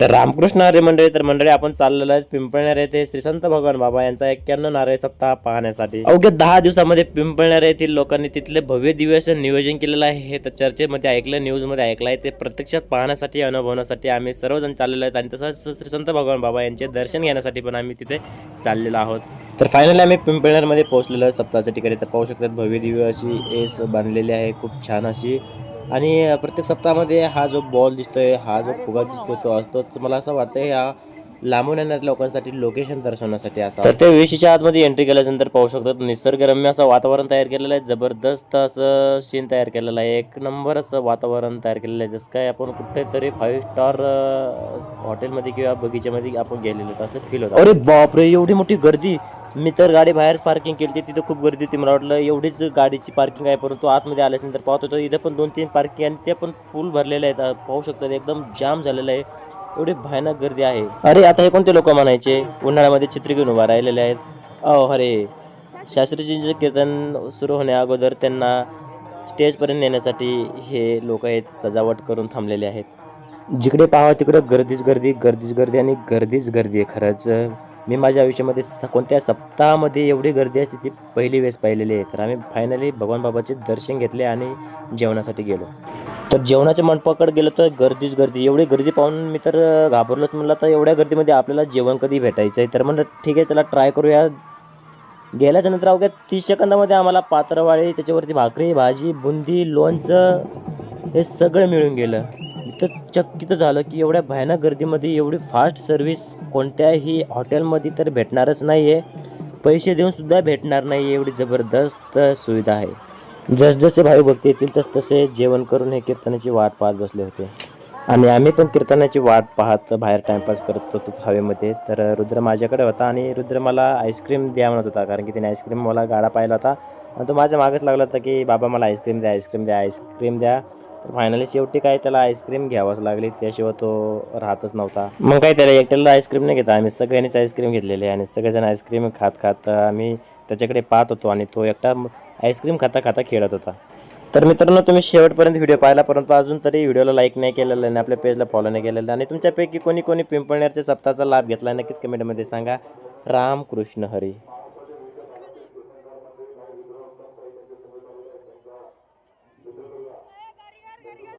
तर रामकृष्ण हरी मंडळी, तर मंडळी आपण चाललेलो आहे पिंपळनेर येथे श्री संत भगवान बाबा यांचा 91 नारळी सप्ताह पाहण्यासाठी। अवघ्या 10 दिवसामध्ये पिंपळनेर येथील लोकांनी तिथले भव्य दिव्य असं नियोजन केलेलं आहे। हे तर चर्चेमध्ये ऐकलं, न्यूजमध्ये ऐकलं आहे, ते प्रत्यक्षात पाहण्यासाठी अनुभवण्यासाठी आम्ही सर्वजण चाललेलो आहेत। आणि तसंच श्री संत भगवान बाबा यांचे दर्शन घेण्यासाठी पण आम्ही तिथे चाललेलो आहोत। तर फायनली आम्ही पिंपळनेरमध्ये पोहोचलेलो आहे सप्ताहाच्या ठिकाणी। तर पाहू शकतात भव्य दिव्य अशी एस बांधलेली आहे, खूप छान अशी। आणि प्रत्येक सप्ताहामध्ये हा जो बॉल दिसतोय, हा जो फुगा दिसतोय, तो असतोच। मला असं वाटतं या लांबून येणाऱ्या लोकांसाठी लोकेशन दर्शवण्यासाठी असा। तर त्या वेशीच्या आतमध्ये एंट्री केल्यानंतर पाहू शकतात निसर्गरम्य असं वातावरण तयार केलेलं आहे, जबरदस्त असं सीन तयार केलेलं आहे, एक नंबर असं वातावरण तयार केलेलं आहे, जसं काय आपण कुठेतरी 5 स्टार हॉटेलमध्ये किंवा बगीच्यामध्ये आपण गेलेलो असं फील होतं। अरे बापरे, एवढी मोठी गर्दी! मी तर गाडी बाहेरच पार्किंग केली होती, तिथं खूप गर्दी होती। मला वाटलं एवढीच गाडीची पार्किंग आहे, परंतु आतमध्ये आल्यानंतर पाहत होतो इथं पण 2-3 पार्किंग आणि ते पण फुल भरलेले आहेत। पाहू शकतात एकदम जाम झालेलं आहे, एवढी भयानक गर्दी आहे। अरे आता हे कोणते लोक म्हणायचे उन्हाळ्यामध्ये छत्री घेऊन उभा राहिलेले आहेत? अरे शास्त्रीजींचे कीर्तन सुरू होण्या अगोदर त्यांना स्टेजपर्यंत नेण्यासाठी हे लोक आहेत, सजावट करून थांबलेले आहेत। जिकडे पाहावं तिकडे गर्दीच गर्दी, गर्दीच गर्दी आणि गर्दीच गर्दी आहे। खरंच मी माझ्या आयुष्यामध्ये कोणत्या सप्ताहामध्ये एवढी गर्दी असते ती पहिली वेळेस पाहिलेली आहे। तर आम्ही फायनली भगवान बाबाचे दर्शन घेतले आणि जेवणासाठी गेलो। तर जेवणाच्या मंडपाकडे गेलो तर गर्दीच गर्दी, एवढी गर्दी पाहून मी तर घाबरलोच। म्हणलं तर एवढ्या गर्दीमध्ये आपल्याला जेवण कधी भेटायचं आहे? तर म्हणलं ठीक आहे, त्याला ट्राय करूया। गेल्याच्या नंतर अवघ्या 30 सेकंदामध्ये आम्हाला पात्रवाळी, त्याच्यावरती भाकरी, भाजी, बुंदी, लोणचं हे सगळं मिळून गेलं। तर चकित झालं की एवढ्या भयानक गर्दीमध्ये एवढी फास्ट सर्व्हिस कोणत्याही हॉटेलमध्ये तर भेटणारच नाही आहे, पैसे देऊन सुद्धा भेटणार नाही, एवढी जबरदस्त सुविधा आहे। जसजसे भाई भक्ती येतील तसतसे जेवण करून हे कीर्तनाची वाट पाहत बसले होते। आणि आम्ही पण कीर्तनाची वाट पाहत बाहेर टाइमपास करत होतो हवेमध्ये। तर रुद्र माझ्याकडे होता आणि रुद्र मला आईस्क्रीम द्या म्हणत होता, कारण की त्याने आईस्क्रीम मला गाडा पाहिला होता आणि तो माझ्या मागच लागला होता की बाबा मला आईस्क्रीम द्या, आईस्क्रीम द्या, आईस्क्रीम द्या। तर फायनली शेवटी काय त्याला आईस्क्रीम घ्यावाच लागली, त्याशिवाय तो राहतच नव्हता। मग काय त्याला एकट्याला आईस्क्रीम नाही घेता, आम्ही सगळ्यांनीच आईस्क्रीम घेतलेली आणि सगळेजण आईस्क्रीम खात खात आम्ही त्याच्याकडे पाहत होतो आणि तो एकटा आईस्क्रीम खाता खाता खेळत होता। तर मित्रांनो, तुम्ही शेवटपर्यंत व्हिडिओ पाहिला, परंतु अजून तरी व्हिडिओला लाईक नाही केलेलं आणि आपल्या पेजला फॉलो नाही केलेलं, आणि तुमच्यापैकी कोणी कोणी पिंपळनेरच्या सप्ताहाचा लाभ घेतला नक्कीच कमेंटमध्ये सांगा। रामकृष्ण हरी।